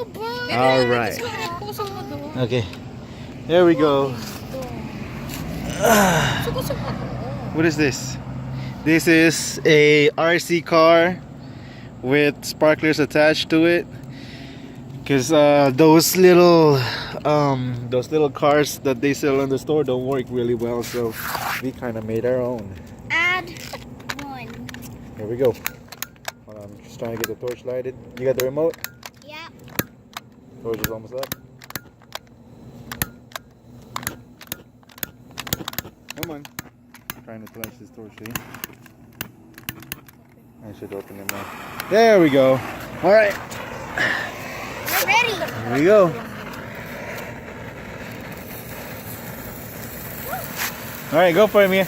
All right. Okay. There we go. What is this? This is a RC car with sparklers attached to it. Cause those little cars that they sell in the store don't work really well, so we kind of made our own. Add one. Here we go. Hold on, I'm just trying to get the torch lighted. You got the remote? Yeah. Torch is almost up. Come on. I'm trying to flash this torch here. I should open it now. There we go. All right. We're ready. Here we go. All right, go for it, Mia.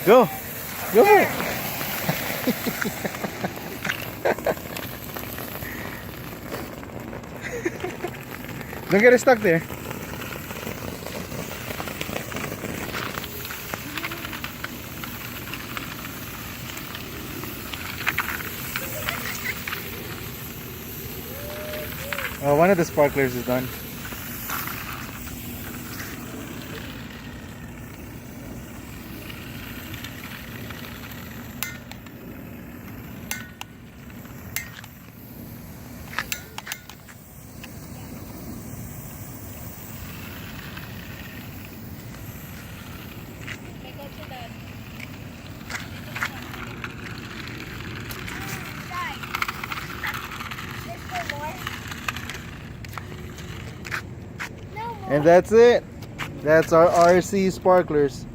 Go. Go for it. Don't get it stuck there. One of the sparklers is done. And that's it. That's our RC sparklers.